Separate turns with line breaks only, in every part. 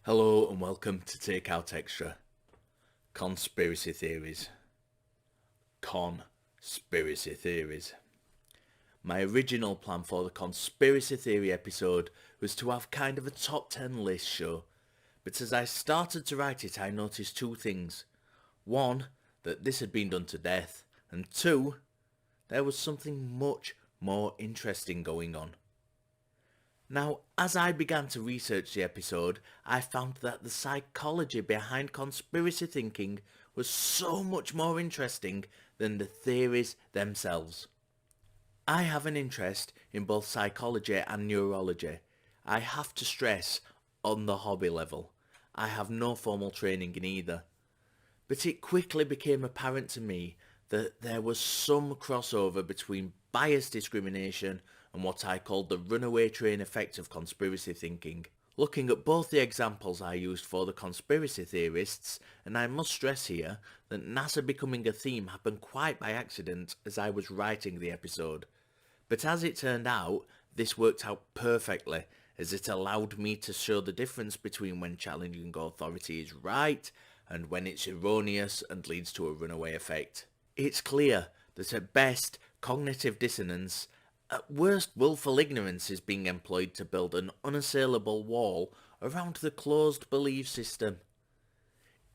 Hello and welcome to Takeout Extra. Conspiracy theories. Conspiracy theories. My original plan for the conspiracy theory episode was to have kind of a top 10 list show, but as I started to write it I noticed two things. One, that this had been done to death, and two, there was something much more interesting going on. Now, as I began to research the episode, I found that the psychology behind conspiracy thinking was so much more interesting than the theories themselves. I have an interest in both psychology and neurology. I have to stress, on the hobby level, I have no formal training in either. But it quickly became apparent to me that there was some crossover between bias discrimination and what I called the runaway train effect of conspiracy thinking. Looking at both the examples I used for the conspiracy theorists, and I must stress here that NASA becoming a theme happened quite by accident as I was writing the episode. But as it turned out, this worked out perfectly, as it allowed me to show the difference between when challenging authority is right and when it's erroneous and leads to a runaway effect. It's clear that at best, cognitive dissonance, at worst, willful ignorance is being employed to build an unassailable wall around the closed belief system.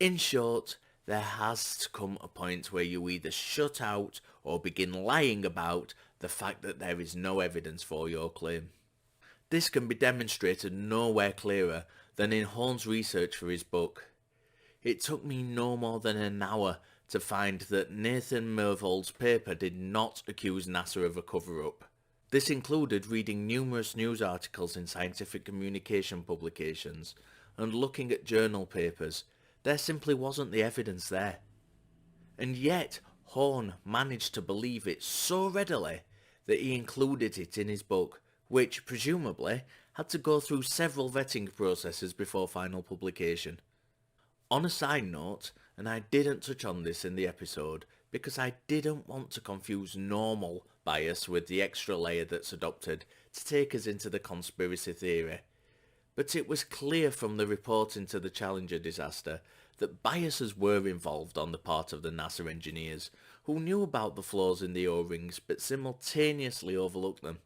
In short, there has to come a point where you either shut out or begin lying about the fact that there is no evidence for your claim. This can be demonstrated nowhere clearer than in Horn's research for his book. It took me no more than an hour to find that Nathan Myhrvold's paper did not accuse NASA of a cover-up. This included reading numerous news articles in scientific communication publications and looking at journal papers. There simply wasn't the evidence there. And yet, Horn managed to believe it so readily that he included it in his book, which, presumably, had to go through several vetting processes before final publication. On a side note, and I didn't touch on this in the episode because I didn't want to confuse normal bias with the extra layer that's adopted to take us into the conspiracy theory. But it was clear from the report into the Challenger disaster that biases were involved on the part of the NASA engineers, who knew about the flaws in the O-rings but simultaneously overlooked them.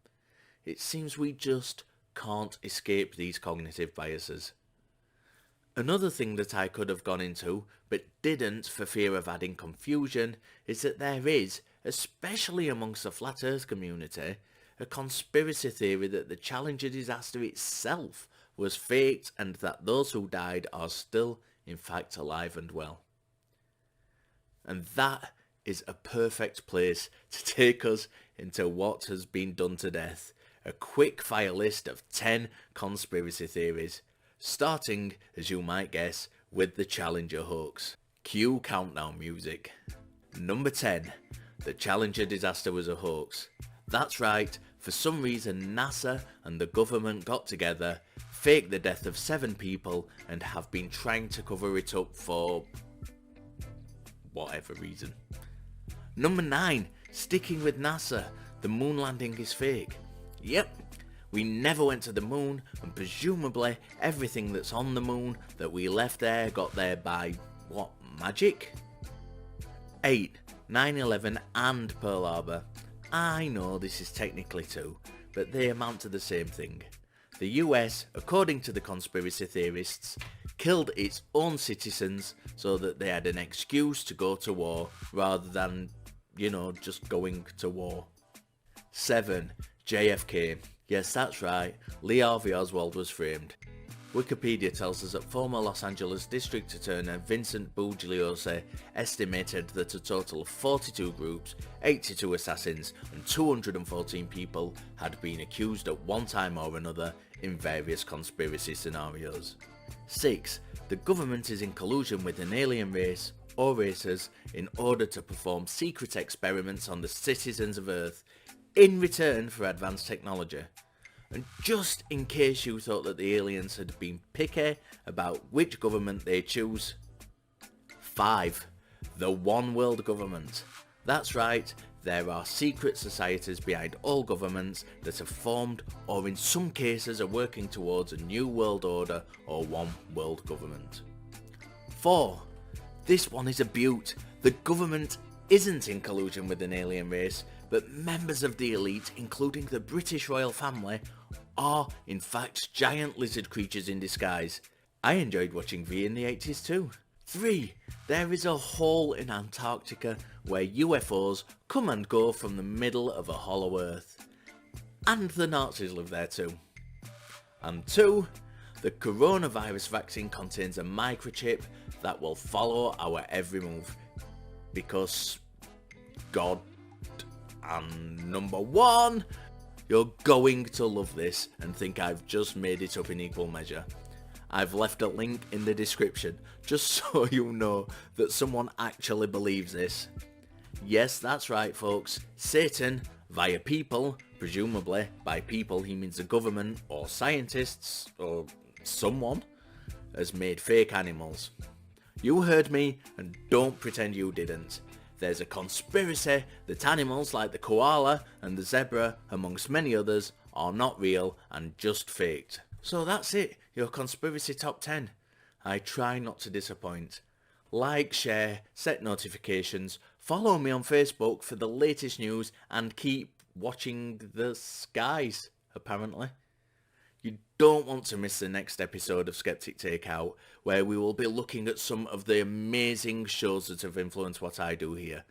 It seems we just can't escape these cognitive biases. Another thing that I could have gone into, but didn't for fear of adding confusion, is that there is, especially amongst the Flat Earth community, a conspiracy theory that the Challenger disaster itself was faked and that those who died are still, in fact, alive and well. And that is a perfect place to take us into what has been done to death. A quick fire list of 10 conspiracy theories. Starting, as you might guess, with the Challenger hoax. Cue countdown music. Number 10. The Challenger disaster was a hoax. That's right, for some reason NASA and the government got together, faked the death of 7 people, and have been trying to cover it up for whatever reason. Number 9. Sticking with NASA, the moon landing is fake. Yep. We never went to the moon, and presumably everything that's on the moon that we left there got there by, what, magic? 8. 9/11 and Pearl Harbor. I know this is technically 2, but they amount to the same thing. The US, according to the conspiracy theorists, killed its own citizens so that they had an excuse to go to war rather than, just going to war. 7. JFK. Yes, that's right, Lee Harvey Oswald was framed. Wikipedia tells us that former Los Angeles District Attorney Vincent Bugliosi estimated that a total of 42 groups, 82 assassins and 214 people had been accused at one time or another in various conspiracy scenarios. 6. The government is in collusion with an alien race or races in order to perform secret experiments on the citizens of Earth in return for advanced technology. And just in case you thought that the aliens had been picky about which government they choose. 5. The One World Government. That's right, There are secret societies behind all governments that have formed or in some cases are working towards a new world order or one world government. 4. This one is a beaut. The government isn't in collusion with an alien race, but members of the elite, including the British royal family, are in fact giant lizard creatures in disguise. I enjoyed watching V in the 80s too. 3. There is a hole in Antarctica where UFOs come and go from the middle of a hollow earth. And the Nazis live there too. And 2. The coronavirus vaccine contains a microchip that will follow our every move. Because God. And number 1, you're going to love this and think I've just made it up in equal measure. I've left a link in the description just so you know that someone actually believes this. Yes, that's right folks, Satan, via people, presumably by people he means the government or scientists or someone, has made fake animals. You heard me and don't pretend you didn't. There's a conspiracy that animals like the koala and the zebra, amongst many others, are not real and just faked. So that's it, your conspiracy top 10. I try not to disappoint. Like, share, set notifications, follow me on Facebook for the latest news and keep watching the skies, apparently. You don't want to miss the next episode of Sceptic Takeout, where we will be looking at some of the amazing shows that have influenced what I do here.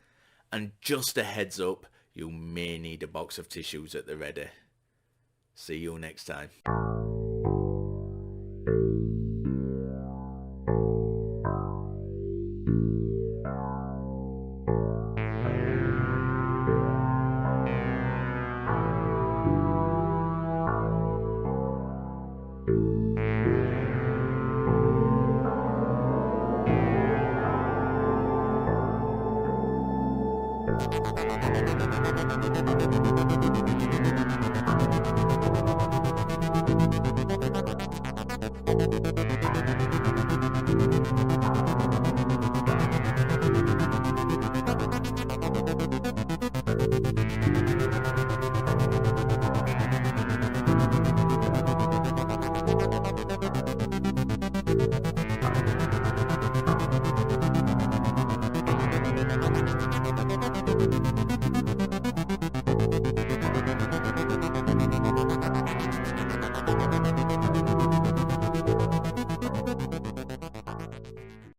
And just a heads up, you may need a box of tissues at the ready. See you next time.